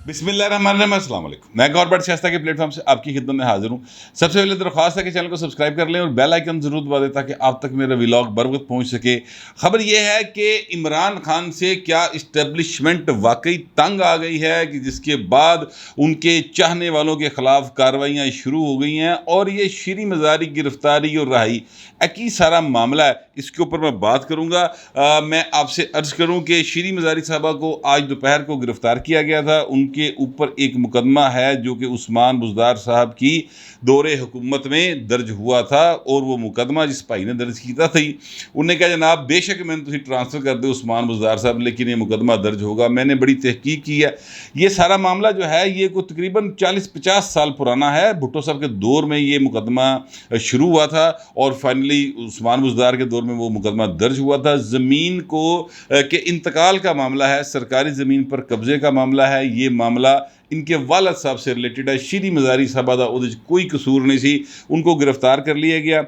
बिस्मिल्लाहिर्रहमानिर्रहीम, अस्सलाम वालेकुम। मैं गौर बट शास्ता के प्लेटफॉर्म से आपकी खिदमत में हाजिर हूँ। सबसे पहले दरख्वास्त है कि चैनल को सब्सक्राइब कर लें और बेल आइकन ज़रूर दबा दें ताकि आप तक मेरा व्लॉग बर वक्त पहुँच सके। खबर यह है कि इमरान खान से क्या इस्टेब्लिशमेंट वाकई तंग आ गई है कि जिसके बाद उनके चाहने वालों के ख़िलाफ़ कार्रवाइयाँ शुरू हो गई हैं और ये शीरी मज़ारी गिरफ़्तारी और रहाई एक ही सारा मामला है। इसके ऊपर मैं बात करूँगा। मैं आपसे अर्ज़ करूँ कि शीरी मज़ारी साहबा को आज दोपहर को गिरफ़्तार किया गया था। उनके ऊपर एक मुकदमा है जो कि उस्मान बुज़दार साहब की दौरे हुकूमत में दर्ज हुआ था और वो मुकदमा जिस भाई ने दर्ज किया था उन्हें कहा जनाब बेशक मैंने ट्रांसफ़र कर दो उस्मान बुज़दार साहब, लेकिन ये मुकदमा दर्ज होगा। मैंने बड़ी तहकीक की है। ये सारा मामला जो है ये को तकरीबन 40-50 साल पुराना है। भुट्टो साहब के दौर में ये मुकदमा शुरू हुआ था और फाइनली उस्मान बुज़दार के दौर में वो मुकदमा दर्ज हुआ था। ज़मीन को के इंतकाल का मामला है, सरकारी ज़मीन पर कब्ज़े का मामला है। ये मामला इनके वालद साहब से रिलेटेड है। शीरी मज़ारी साहबा दा उहदे कोई कसूर नहीं सी, उनको गिरफ़्तार कर लिया गया।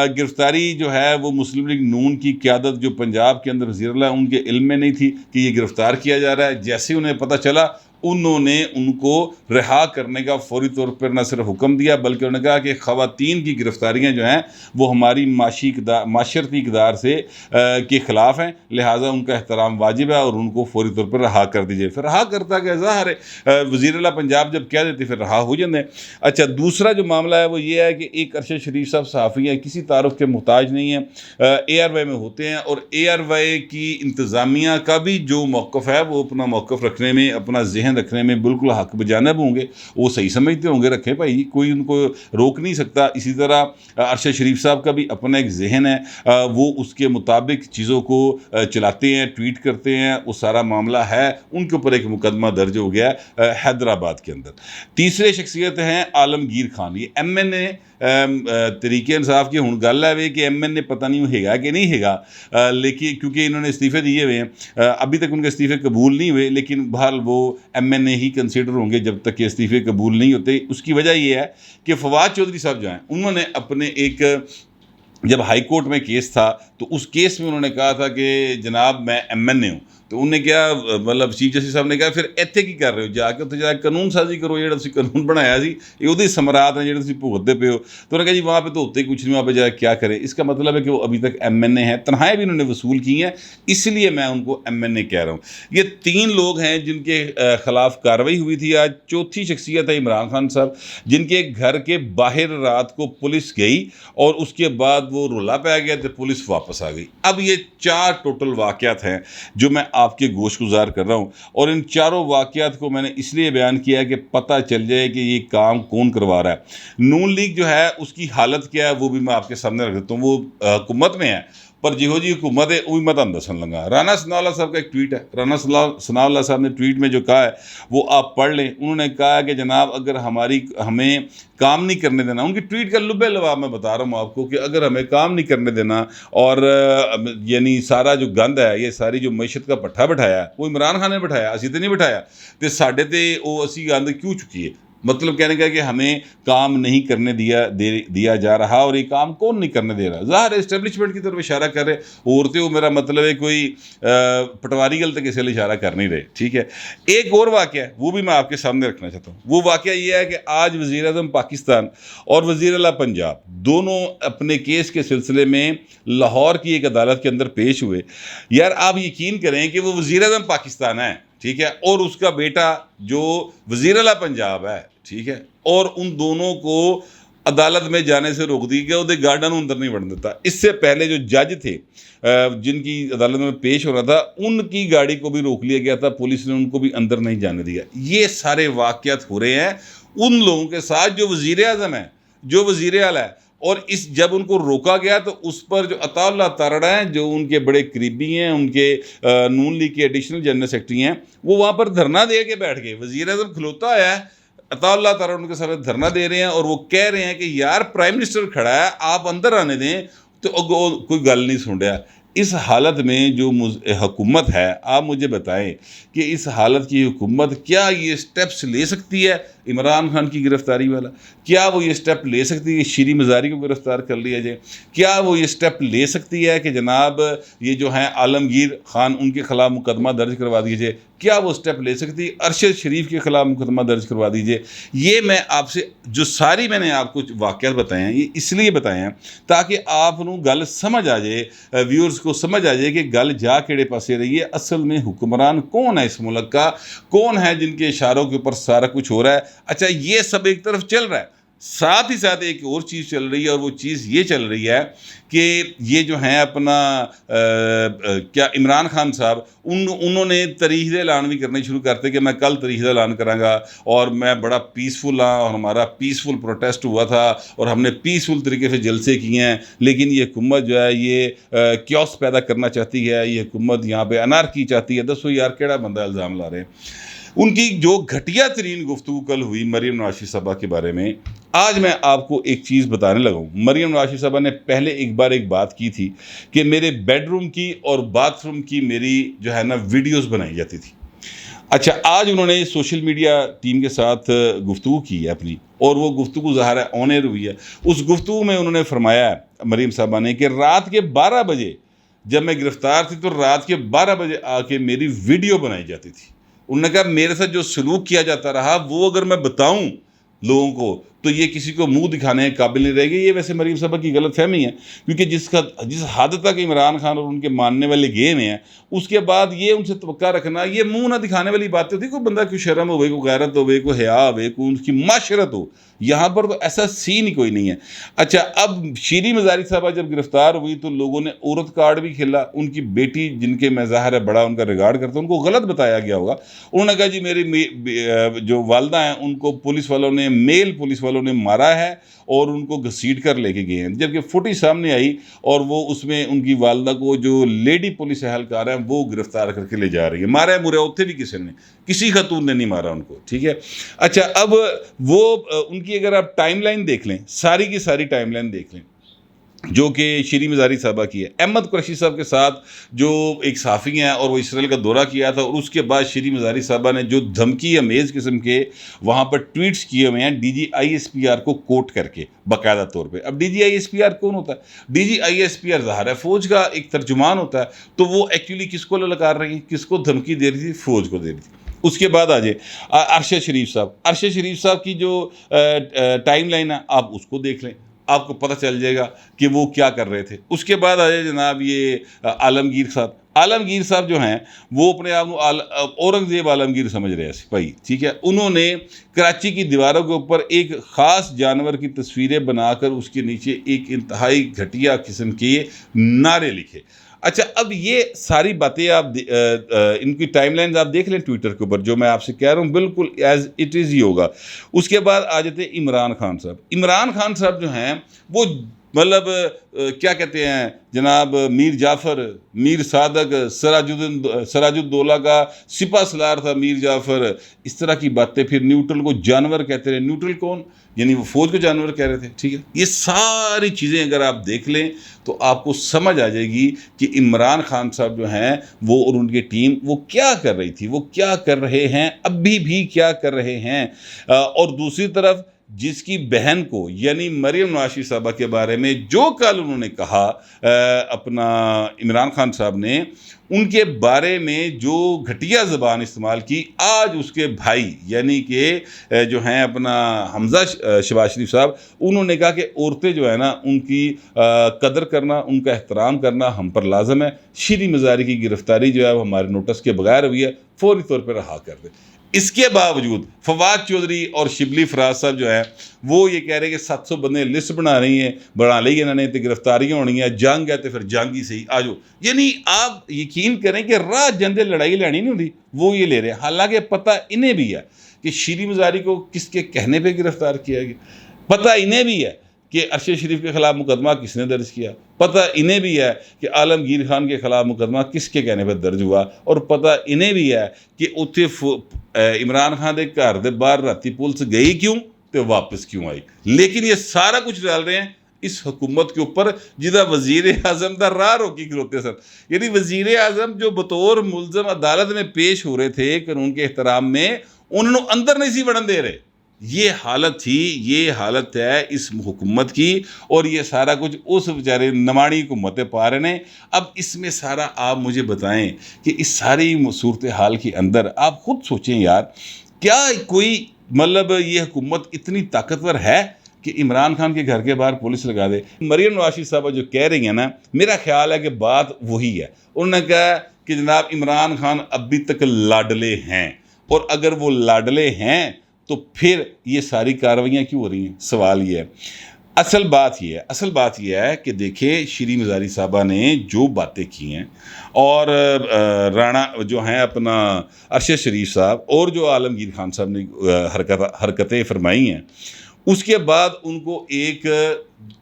गिरफ़्तारी जो है वो मुस्लिम लीग नून की क़यादत जो पंजाब के अंदर वज़ीर-ए-आला उनके इल्म में नहीं थी कि ये गिरफ़्तार किया जा रहा है। जैसे उन्हें पता चला उन्होंने उनको रिहा करने का फ़ौरी तौर पर न सिर्फ हुक्म दिया बल्कि उन्होंने कहा कि ख़वातीन की गिरफ़्तारियाँ जो हैं वो हमारी माशरती इक़दार से के ख़िलाफ़ हैं, लिहाजा उनका एहतराम वाजिब है और उनको फ़ौरी तौर पर रहा कर दीजिए। फिर रहा करता क्या ज़ाहिर है वज़ीर-ए-आला पंजाब जब कह देते फिर रहा हो जाते। अच्छा, दूसरा जो मामला है वो ये है कि एक अरशद शरीफ साहब सहाफ़ी हैं, किसी तारुफ़ के मुहताज नहीं हैं, ARY में होते हैं और ARY की इंतज़ामिया का भी जो मौक़िफ़ है वो अपना मौक़िफ़ रखने में, अपना ज़हन रखने में बिल्कुल हक बजानब होंगे। वो सही समझते होंगे, रखें भाई, कोई उनको रोक नहीं सकता। इसी तरह अरशद शरीफ साहब का भी अपना एक जहन है, वो उसके मुताबिक चीज़ों को चलाते हैं, ट्वीट करते हैं। वो सारा मामला है, उनके ऊपर एक मुकदमा दर्ज हो गया हैदराबाद के अंदर। तीसरे शख्सियत हैं आलमगीर खान। ये MNA तरीके इंसाफ की हुण गल है वे कि MNA पता नहीं हैगा कि नहीं हैगा, लेकिन क्योंकि इन्होंने इस्तीफ़े दिए हुए हैं, अभी तक उनके इस्तीफ़े कबूल नहीं हुए, लेकिन बहरहाल वो MNA ही कंसिडर होंगे जब तक कि इस्तीफ़े कबूल नहीं होते। उसकी वजह ये है कि फवाद चौधरी साहब जो हैं उन्होंने अपने एक जब हाई कोर्ट में केस था तो उस केस में उन्होंने कहा था कि जनाब मैं MNA हूँ। तो उन्हें क्या मतलब चीफ जस्टिस साहब ने कहा फिर इत्थे की कर रहे हो, जाके उत्थे जाके कानून साजी करो, जो तुसीं कानून बनाया सी ये उहदे समरात हैं जो तुसीं भुगतदे पे हो। तो उन्होंने कहा जी वहाँ पे तो होते ही कुछ नहीं, वहाँ पे जाके क्या करें। इसका मतलब है कि वो अभी तक MNA हैं, तनख्वाहें भी उन्होंने वसूल की हैं, इसलिए मैं उनको MNA कह रहा हूँ। ये 3 लोग हैं जिनके ख़िलाफ़ कार्रवाई हुई थी आज। चौथी शख्सियत है इमरान खान साहब, जिनके घर के बाहर रात को पुलिस गई और उसके बाद वो रुला पै गया तो पुलिस वापस आ गई। अब ये 4 टोटल वाक़यात हैं जो मैं आपके गोश गुजार कर रहा हूँ और इन चारों वाक़यात को मैंने इसलिए बयान किया है कि पता चल जाए कि ये काम कौन करवा रहा है। नून लीग जो है उसकी हालत क्या है वो भी मैं आपके सामने रख देता हूँ। वो हुकूमत में है पर जिहो जी हुकूमत है वो भी मैं तुहानूं दसन लगा। राना सनाउल्लाह साहब का एक ट्वीट है। राना सनाउल्लाह साहब ने ट्वीट में जो कहा है वो आप पढ़ लें। उन्होंने कहा कि जनाब अगर हमें काम नहीं करने देना, उनकी ट्वीट का लुबे लवाब मैं बता रहा हूँ आपको कि अगर हमें काम नहीं करने देना और यानी सारा जो गंद है, ये सारी जो मईशत का पट्ठा बिठाया वो इमरान खान ने बिठाया, असीं तो नहीं बिठाया, तो साढ़े ते वो असी गंद क्यों चुकीए। मतलब कहने का कि हमें काम नहीं करने दिया जा रहा और ये काम कौन नहीं करने दे रहा। ज़ाहिर इस्टेब्लिशमेंट की तरफ इशारा कर रहे और तो मेरा मतलब है कोई पटवारी गल तक किसी इशारा कर नहीं रहे। ठीक है, एक और वाक़या है वो भी मैं आपके सामने रखना चाहता हूँ। वो वाक़या ये है कि आज वज़ीर-ए-आज़म पाकिस्तान और वज़ीर-ए-आला पंजाब दोनों अपने केस के सिलसिले में लाहौर की एक अदालत के अंदर पेश हुए। यार आप यकीन करें कि वो वज़ीर-ए-आज़म पाकिस्तान है, ठीक है, और उसका बेटा जो वज़ीर-ए-आला पंजाब है, ठीक है, और उन दोनों को अदालत में जाने से रोक दी गया, उहदे गार्डन अंदर नहीं बढ़ने देता। इससे पहले जो जज थे जिनकी अदालत में पेश हो रहा था उनकी गाड़ी को भी रोक लिया गया था, पुलिस ने उनको भी अंदर नहीं जाने दिया। ये सारे वाक़यात हो रहे हैं उन लोगों के साथ जो वज़ीर-ए-आज़म है, जो वज़ीर-ए-आला है, और इस जब उनको रोका गया तो उस पर जो अताउल्लाह तारड़ा हैं जो उनके बड़े करीबी हैं, उनके नून लीग के एडिशनल जनरल सेक्रेटरी हैं, वो वहाँ पर धरना दे के बैठ गए। वज़ीर-ए-आज़म खलोता है, अताउल्लाह तारड़ा उनके साथ धरना दे रहे हैं और वो कह रहे हैं कि यार प्राइम मिनिस्टर खड़ा है, आप अंदर आने दें, तो कोई गल नहीं सुन रहा। इस हालत में जो हुकूमत है, आप मुझे बताएं कि इस हालत की हुकूमत क्या ये स्टेप्स ले सकती है इमरान खान की गिरफ्तारी वाला? क्या वो ये स्टेप ले सकती है शीरी मज़ारी को गिरफ़्तार कर लिया जाए? क्या वो ये स्टेप ले सकती है कि जनाब ये जो हैं आलमगीर खान उनके ख़िलाफ़ मुकदमा दर्ज करवा दीजिए? क्या वो स्टेप ले सकती है अरशद शरीफ के ख़िलाफ़ मुकदमा दर्ज करवा दीजिए? ये मैं आपसे जो सारी मैंने आपको वाक़यात बताए हैं, ये इसलिए बताए हैं ताकि आपनू गल समझ आ जाए, व्यूअर्स को समझ आ जाए कि गल जा केड़े पासे रही है, असल में हुक्मरान कौन है इस मुल्क का, कौन है जिनके इशारों के ऊपर सारा कुछ हो रहा है। अच्छा, ये सब एक तरफ चल रहा है, साथ ही साथ एक और चीज़ चल रही है, और वो चीज़ ये चल रही है कि ये जो है अपना क्या इमरान खान साहब उन्होंने तरीक़ ऐलान भी करने शुरू करते कि मैं कल तरीक़ ऐलान करांगा और मैं बड़ा पीसफुल हाँ और हमारा पीसफुल प्रोटेस्ट हुआ था और हमने पीसफुल तरीके से जलसे किए हैं। लेकिन ये हुकूमत जो है ये क्योस पैदा करना चाहती है, ये हुकूमत यहाँ पे अनारकी चाहती है। दसो यार केड़ा बंदा इल्ज़ाम ला रहे हैं। उनकी जो घटिया तरीन गुफ्तगू कल हुई मरीम नवाज़ शरीफ साहबा के बारे में, आज मैं आपको एक चीज़ बताने लगा हूँ। मरीम नवाज़ शरीफ साहबा ने पहले एक बार एक बात की थी कि मेरे बेडरूम की और बाथरूम की मेरी जो है ना वीडियोज़ बनाई जाती थी। अच्छा, आज उन्होंने सोशल मीडिया टीम के साथ गुफ्तगू की है अपनी, और वो गुफ्तगू ज़ाहिर है ऑन एयर हुई है। उस गुफ्तगू में उन्होंने फरमाया मरीम साहबा ने कि रात के 12 बजे जब मैं गिरफ़्तार थी तो रात के 12 बजे आके मेरी वीडियो बनाई जाती थी। उन्होंने कहा मेरे साथ जो सलूक किया जाता रहा वो अगर मैं बताऊं लोगों को तो ये किसी को मुंह दिखाने के काबिल नहीं रहेगी। ये वैसे मरीम साहबा की गलत फहमी है, क्योंकि जिस हद तक इमरान खान और उनके मानने वाले गए में हैं, उसके बाद ये उनसे तवक्का रखना, ये मुंह ना दिखाने वाली बातें होती। कोई बंदा कोई शर्म हो, कोई गैरत हो, कोई हया हो, कोई उसकी माशरत हो। यहाँ पर तो ऐसा सीन ही कोई नहीं है। अच्छा, अब शीरी मज़ारी साहबा जब गिरफ़्तार हुई तो लोगों ने औरत कार्ड भी खेला। उनकी बेटी, जिनके मैं ज़ाहिर है बड़ा उनका रिगार्ड करता हूँ, उनको गलत बताया गया होगा। उन्होंने कहा जी मेरी जो वालदा हैं उनको पुलिस वालों ने, मेल पुलिस वालों ने मारा है और उनको घसीट कर लेके गए हैं। जबकि फुटेज सामने आई और वो उसमें उनकी वालदा को जो लेडी पुलिस एहलकार हैं वो गिरफ्तार करके ले जा रही है। मारा है मुरे उत्थे भी किसी ने, किसी खतून ने नहीं मारा उनको, ठीक है। अच्छा, अब वो उनकी अगर आप टाइमलाइन देख लें, सारी की सारी टाइमलाइन देख लें जो कि शीरी मज़ारी साहबा की है। अहमद कुरैशी साहब के साथ जो एक सहाफ़ी हैं और वो इसराइल का दौरा किया था, और उसके बाद शीरी मज़ारी साहबा ने जो धमकी अमेज़ किस्म के वहाँ पर ट्वीट्स किए हुए हैं DGISPR को कोट करके बाकायदा तौर पे। अब DGISPR कौन होता है? DGISPR ज़ाहिर है फ़ौज का एक तर्जुमान होता है। तो वो एक्चुअली किसको ललकार रही हैं, किसको धमकी दे रही थी? फ़ौज को दे रही थी। उसके बाद आ जाए अरशद शरीफ साहब। अरशद शरीफ साहब की जो टाइमलाइन है आप उसको देख लें, आपको पता चल जाएगा कि वो क्या कर रहे थे। उसके बाद आ जाए जनाब ये आलमगीर साहब। आलमगीर साहब जो हैं वो अपने आप को औरंगज़ेब आलमगीर समझ रहे हैं सिपाही, ठीक है। उन्होंने कराची की दीवारों के ऊपर एक ख़ास जानवर की तस्वीरें बनाकर उसके नीचे एक इंतहाई घटिया किस्म के नारे लिखे। अच्छा, अब ये सारी बातें आप इनकी टाइमलाइंस आप देख लें ट्विटर के ऊपर, जो मैं आपसे कह रहा हूँ बिल्कुल एज इट इज़ ही होगा। उसके बाद आ जाते इमरान खान साहब। इमरान खान साहब जो हैं वो मतलब क्या कहते हैं जनाब, मीर जाफ़र, मीर सादक, सराजुद्दौला का सिपा सलार था मीर जाफ़र, इस तरह की बातें। फिर न्यूट्रल को जानवर कहते रहे। न्यूट्रल कौन? यानी वो फ़ौज को जानवर कह रहे थे, ठीक है। ये सारी चीज़ें अगर आप देख लें तो आपको समझ आ जाएगी कि इमरान खान साहब जो हैं वो और उनकी टीम वो क्या कर रही थी, वो क्या कर रहे हैं, अभी भी क्या कर रहे हैं। और दूसरी तरफ जिसकी बहन को यानी मरीम नवाज़ शरीफ साहबा के बारे में जो कल उन्होंने कहा अपना इमरान खान साहब ने, उनके बारे में जो घटिया ज़बान इस्तेमाल की, आज उसके भाई यानी कि जो हैं अपना हमज़ा शहबाज शरीफ साहब, उन्होंने कहा कि औरतें जो है ना उनकी कदर करना, उनका एहतराम करना हम पर लाजम है। शीरी मज़ारी की गिरफ़्तारी जो है वो हमारे नोटिस के बगैर हुई है, फौरी तौर पर रहा कर दे। इसके बावजूद फवाद चौधरी और शिबली फराज साहब जो है वो ये कह रहे हैं कि 700 बंदे लिस्ट बना ली इन्होंने, तो गिरफ्तारियाँ होनी है, जंग है तो फिर जंग ही सही आ जाओ। यानी आप यकीन करें कि राह जंदे लड़ाई लड़नी नहीं होती, वो ये ले रहे हैं। हालांकि पता इन्हें भी है कि शीरी मज़ारी को किसके कहने पर गिरफ्तार किया गया, पता इन्हें भी है कि अरशद शरीफ के ख़िलाफ़ मुकदमा किसने दर्ज किया, पता इन्हें भी है कि आलमगीर खान के ख़िलाफ़ मुकदमा किसके कहने पर दर्ज हुआ, और पता इन्हें भी है कि उत्थे इमरान खान के घर के बाहर राती पुलिस गई क्यों तो वापस क्यों आई। लेकिन ये सारा कुछ डाल रहे हैं इस हुकूमत के उपर जिदा वजीर आजम का राह रोकी खलोते सन। यानी वजीर आजम जो बतौर मुलजम अदालत में पेश हो रहे थे कानून के एहतराम में, उन्होंने अंदर नहीं सी बढ़न दे रहे। ये हालत थी, ये हालत है इस हुकूमत की, और ये सारा कुछ उस बेचारे नमाणी हुकूमतें पा रहे हैं। अब इसमें सारा आप मुझे बताएं कि इस सारी सूरत हाल के अंदर आप खुद सोचें यार, क्या कोई मतलब ये हुकूमत इतनी ताकतवर है कि इमरान खान के घर के बाहर पुलिस लगा दे? मरीम नवाज साहब जो कह रही हैं ना, मेरा ख्याल है कि बात वही है। उन्होंने कहा कि जनाब इमरान खान अभी तक लाडले हैं, और अगर वो लाडले हैं तो फिर ये सारी कार्रवाइयाँ क्यों हो रही हैं? सवाल ये है। असल बात ये है कि देखें, श्री मज़ारी साहबा ने जो बातें की हैं, और राणा जो हैं अपना अरशद शरीफ साहब, और जो आलमगीर खान साहब ने हरकतें फरमाई हैं, उसके बाद उनको एक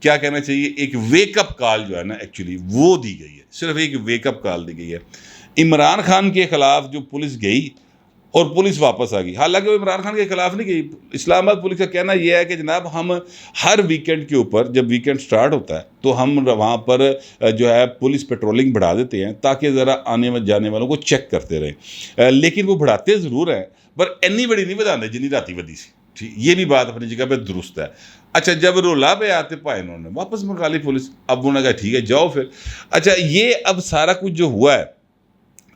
क्या कहना चाहिए, एक वेकअप कॉल जो है ना एक्चुअली वो दी गई है। सिर्फ एक वेकअप कॉल दी गई है। इमरान खान के ख़िलाफ़ जो पुलिस गई और पुलिस वापस आ गई, हालांकि वो इमरान खान के खिलाफ नहीं गई। इस्लामाबाद पुलिस का कहना यह है कि जनाब हम हर वीकेंड के ऊपर, जब वीकेंड स्टार्ट होता है तो हम वहाँ पर जो है पुलिस पेट्रोलिंग बढ़ा देते हैं ताकि ज़रा आने जाने वालों को चेक करते रहें। लेकिन वो बढ़ाते ज़रूर हैं, पर इन्नी बड़ी नहीं बढ़ाते जिन्नी राती वधी सी। ठीक, ये भी बात अपनी जगह पर दुरुस्त है। अच्छा, जब रोला पे आते पाए इन्होंने वापस मंगा ली पुलिस। अब उन्होंने कहा ठीक है जाओ फिर। अच्छा, ये अब सारा कुछ जो हुआ है,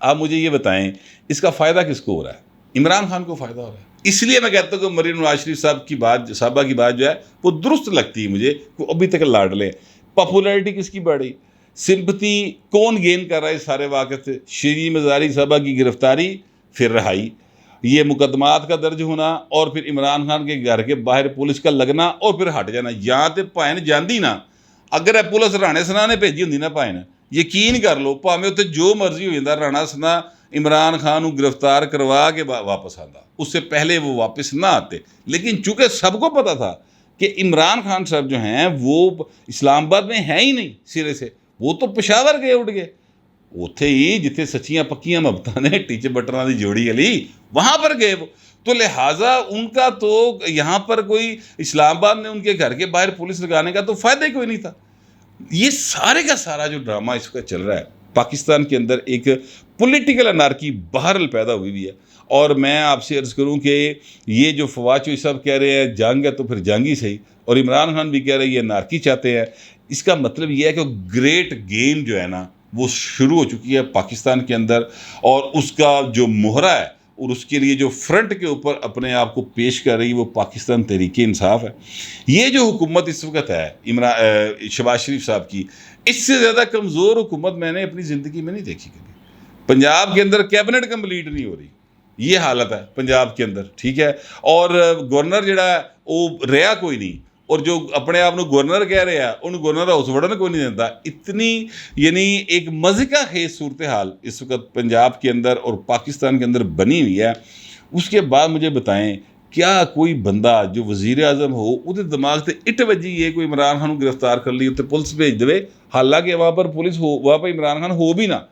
आप मुझे ये बताएं इसका फ़ायदा किसको हो रहा है? इमरान खान को फ़ायदा हो रहा है। इसलिए मैं कहता हूँ कि मरीम नवाज शरीफ साहबा की बात जो है वो दुरुस्त लगती है मुझे। वो अभी तक लाडले। पॉपुलैरिटी किसकी बढ़ी, सिंपथी कौन गेन कर रहा है इस सारे वाक़े से? श्री मज़ारी साहबा की गिरफ्तारी, फिर रहाई, ये मुकदमात का दर्ज होना, और फिर इमरान खान के घर के बाहर पुलिस का लगना, और फिर हट जाना। यहाँ तो भाएं जाती ना, अगर पुलिस राणे सना ने भेजी होंगी ना भाएं, यकीन कर लो भावें उत्ते जो मर्जी हो जाता, राणा सना इमरान खान को गिरफ्तार करवा के वापस आता, उससे पहले वो वापस ना आते। लेकिन चूंकि सबको पता था कि इमरान खान साहब जो हैं वो इस्लामाबाद में हैं ही नहीं सिरे से, वो तो पेशावर गए उठ गए, उत्थे ही जिथे सच्चियां पक्कियां मोहब्बतां ने टीचे बटना की जोड़ी अली, वहाँ पर गए वो। तो लिहाजा उनका तो यहाँ पर कोई इस्लामाबाद में उनके घर के बाहर पुलिस लगाने का तो फ़ायदा ही कोई नहीं था। ये सारे का सारा जो ड्रामा इसका चल रहा है, पाकिस्तान के अंदर एक पॉलिटिकल अनार्की बहरहाल पैदा हुई हुई है। और मैं आपसे अर्ज़ करूं कि ये जो फवाद चौधरी साहब कह रहे हैं जंग है तो फिर जंग ही सही, और इमरान खान भी कह रहे हैं ये अनार्की चाहते हैं, इसका मतलब ये है कि ग्रेट गेम जो है ना वो शुरू हो चुकी है पाकिस्तान के अंदर, और उसका जो मोहरा है और उसके लिए जो फ्रंट के ऊपर अपने आप को पेश कर रही है वो पाकिस्तान तहरीक इंसाफ है। ये जो हुकूमत इस वक्त है शहबाज शरीफ साहब की, इससे ज़्यादा कमज़ोर हुकूमत मैंने अपनी ज़िंदगी में नहीं देखी कभी। पंजाब के अंदर कैबिनेट कंप्लीट नहीं हो रही, ये हालत है पंजाब के अंदर, ठीक है। और गवर्नर जड़ा वो रहा कोई नहीं, और जो अपने आप को गवर्नर कह रहे हैं उन गवर्नर हाउस वड़न कोई नहीं देता। इतनी यानी एक मज़े का खेज सूरत हाल इस वक्त पंजाब के अंदर और पाकिस्तान के अंदर बनी हुई है। उसके बाद मुझे बताएं, क्या कोई बंदा जो वज़ीर आज़म हो उसके दिमाग से इट वजी है कोई इमरान खान को गिरफ्तार कर ली तो पुलिस भेज दे? हालांकि वहाँ पर पुलिस हो, वहाँ पर इमरान खान हो भी ना,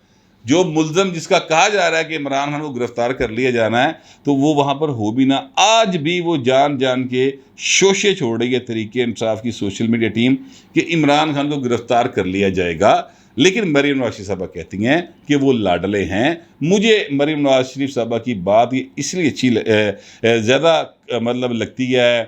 जो मुलजम जिसका कहा जा रहा है कि इमरान खान को गिरफ्तार कर लिया जाना है तो वो वहाँ पर हो भी ना, आज भी वो जान जान के शोशे छोड़ रही है तहरीक इंसाफ की सोशल मीडिया टीम कि इमरान खान को गिरफ्तार कर लिया जाएगा। लेकिन मरीम नवाज शरीफ साहबा कहती हैं कि वो लाडले हैं। मुझे मरीम नवाज शरीफ साहबा की बात ये इसलिए अच्छी ज़्यादा मतलब लगती है,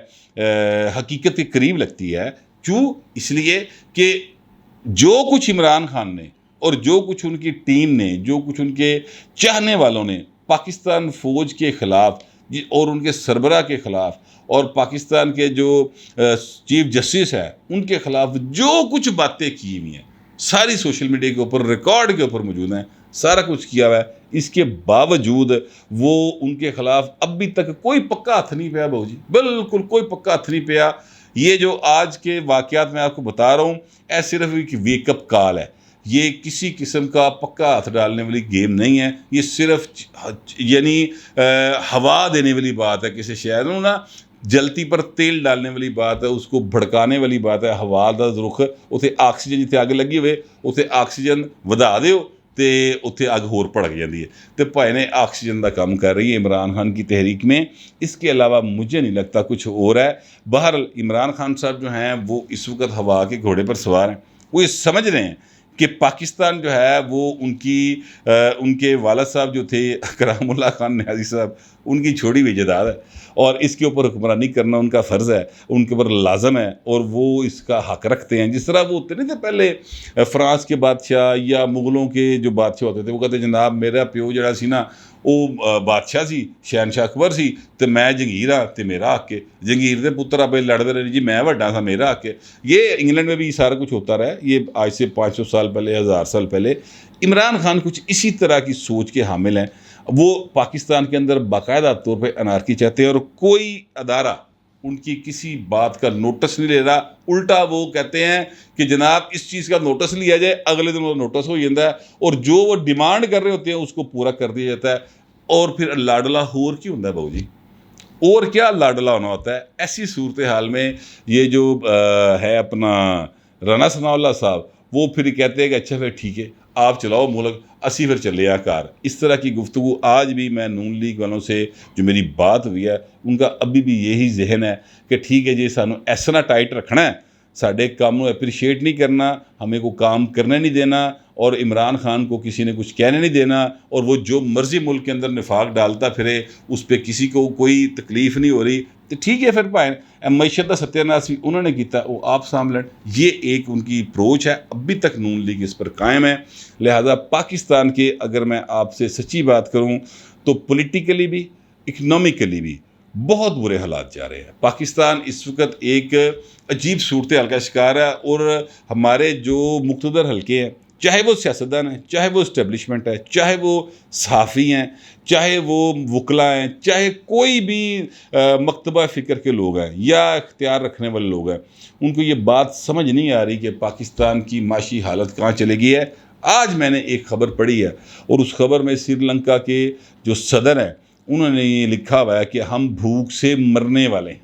हकीकत के करीब लगती है। क्यों? इसलिए कि जो कुछ इमरान खान ने और जो कुछ उनकी टीम ने, जो कुछ उनके चाहने वालों ने पाकिस्तान फ़ौज के ख़िलाफ़ और उनके सरबराह के ख़िलाफ़ और पाकिस्तान के जो चीफ जस्टिस है उनके ख़िलाफ़ जो कुछ बातें की हुई हैं, सारी सोशल मीडिया के ऊपर रिकॉर्ड के ऊपर मौजूद हैं, सारा कुछ किया हुआ है। इसके बावजूद वो उनके ख़िलाफ़ अभी तक कोई पक्का हथ नहीं पाया बाबू जी, बिल्कुल कोई पक्का हथ नहीं पाया। ये जो आज के वाक़यात मैं आपको बता रहा हूँ, ऐसे सिर्फ एक वेकअप कॉल है, ये किसी किस्म का पक्का हाथ डालने वाली गेम नहीं है। ये सिर्फ यानी हवा देने वाली बात है, किसी शहर में ना जलती पर तेल डालने वाली बात है, उसको भड़काने वाली बात है। हवा का रुख, उत्थे ऑक्सीजन जिथे अग लगी हुए उत्थे ऑक्सीजन वधा दो तो उत्थे अग होर भड़क जाती है। तो भाई ने ऑक्सीजन का काम कर रही है इमरान खान की तहरीक में। इसके अलावा मुझे नहीं लगता कुछ और है। बहरहाल इमरान खान साहब जो हैं वो इस वक्त हवा के घोड़े पर सवार हैं। वो ये समझ रहे हैं कि पाकिस्तान जो है वो उनके वालिद साहब जो थे करामुल्लाह खान न्याजी साहब, उनकी छोड़ी हुई जायदाद है और इसके ऊपर हुक्मरानी करना उनका फ़र्ज़ है, उनके ऊपर लाजम है और वो इसका हक़ रखते हैं। जिस तरह वो होते नहीं थे पहले फ्रांस के बादशाह या मुग़लों के जो बादशाह होते थे, वो कहते जनाब मेरा प्यो जड़ा सी ना वो बादशाह सी, शहनशाह अकबर सी, तो मैं जंगीर हाँ तो मेरा हक है। जंगीर के पुत्र आपे लड़ते रहे जी मैं वड्डा था मेरा हक है। ये इंग्लैंड में भी सारा कुछ होता रहा है। ये आज से 500 साल पहले, 1000 साल पहले इमरान खान कुछ इसी तरह की सोच के हामिल हैं। वो पाकिस्तान के अंदर बाकायदा तौर पर अनारकी चाहते हैं और कोई अदारा उनकी किसी बात का नोटिस नहीं ले रहा। उल्टा वो कहते हैं कि जनाब इस चीज़ का नोटिस लिया जाए, अगले दिन वो नोटिस हो जाता है और जो वो डिमांड कर रहे होते हैं उसको पूरा कर दिया जाता है। और फिर लाडला होर क्यों होता है बाबू जी, और क्या लाडला होना होता है। ऐसी सूरत हाल में ये जो है अपना राना सनाउल्लाह साहब, वो फिर कहते हैं कि अच्छा फिर ठीक है आप चलाओ मुल्क, असी फिर चले आ कार। इस तरह की गुफ्तगू आज भी मैं नून लीग वालों से जो मेरी बात हुई है उनका अभी भी यही जहन है कि ठीक है जी सानू ऐसा ना टाइट रखना है, साढ़े काम को एप्रीशिएट नहीं करना, हमें को काम करने नहीं देना और इमरान खान को किसी ने कुछ कहने नहीं देना और वो जो मर्जी मुल्क के अंदर निफाक डालता फिरे उस पर किसी को कोई तकलीफ़ नहीं हो रही। तो ठीक है फिर भाई मैशत का सत्यानाश भी उन्होंने किया, वो आप सामने ये एक उनकी अप्रोच है। अभी तक नून लीग इस पर कायम है। लिहाजा पाकिस्तान के अगर मैं आपसे सच्ची बात करूँ तो पॉलिटिकली भी इकनॉमिकली भी बहुत बुरे हालात जा रहे हैं। पाकिस्तान इस वक्त एक अजीब सूरत हाल का शिकार है और हमारे जो मुक़्तदर हल्के हैं, चाहे वो सियासतदान हैं, चाहे वो इस्टेब्लिशमेंट है, चाहे वो सहाफ़ी हैं, चाहे वो वकला हैं, चाहे कोई भी मकतबा फ़िक्र के लोग हैं या इख्तियार रखने वाले लोग हैं, उनको ये बात समझ नहीं आ रही कि पाकिस्तान की माशी हालत कहाँ चली गई है। आज मैंने एक ख़बर पढ़ी है और उस खबर में श्रीलंका के जो सदर हैं उन्होंने ये लिखा हुआ है कि हम भूख से मरने वाले हैं।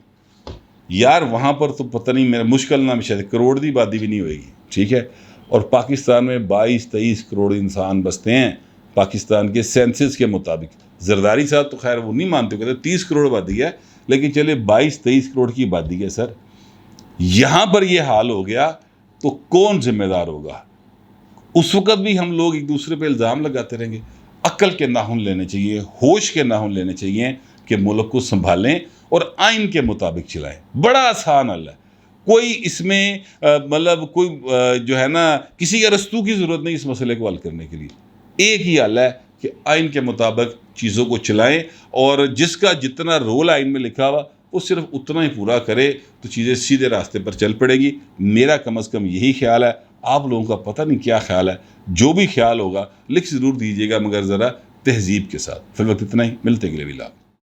यार वहाँ पर तो पता नहीं, मेरा मुश्किल ना शायद करोड़ की आबादी भी नहीं होएगी, ठीक है। और पाकिस्तान में 22-23 करोड़ इंसान बसते हैं पाकिस्तान के सेंसस के मुताबिक। जरदारी साहब तो खैर वो नहीं मानते, कहते 30 करोड़ आबादी है, लेकिन चले 22-23 करोड़ की आबादी है सर। यहाँ पर ये हाल हो गया तो कौन जिम्मेदार होगा। उस वक़्त भी हम लोग एक दूसरे पे इल्ज़ाम लगाते रहेंगे। अक्ल के नाखून लेने चाहिए, होश के नाखून लेने चाहिए कि मुल्क को संभालें और आइन के मुताबिक चलाएं। बड़ा आसान हल है, कोई इसमें मतलब कोई जो है ना किसी का रस्तू की ज़रूरत नहीं इस मसले को हल करने के लिए। एक ही हल है कि आइन के मुताबिक चीज़ों को चलाएं और जिसका जितना रोल आइन में लिखा हुआ वो सिर्फ उतना ही पूरा करे तो चीज़ें सीधे रास्ते पर चल पड़ेगी। मेरा कम अज़ कम यही ख्याल है। आप लोगों का पता नहीं क्या ख्याल है, जो भी ख्याल होगा लिख ज़रूर दीजिएगा, मगर ज़रा तहज़ीब के साथ। फिर वक्त इतना ही, मिलते अगले व्लॉग।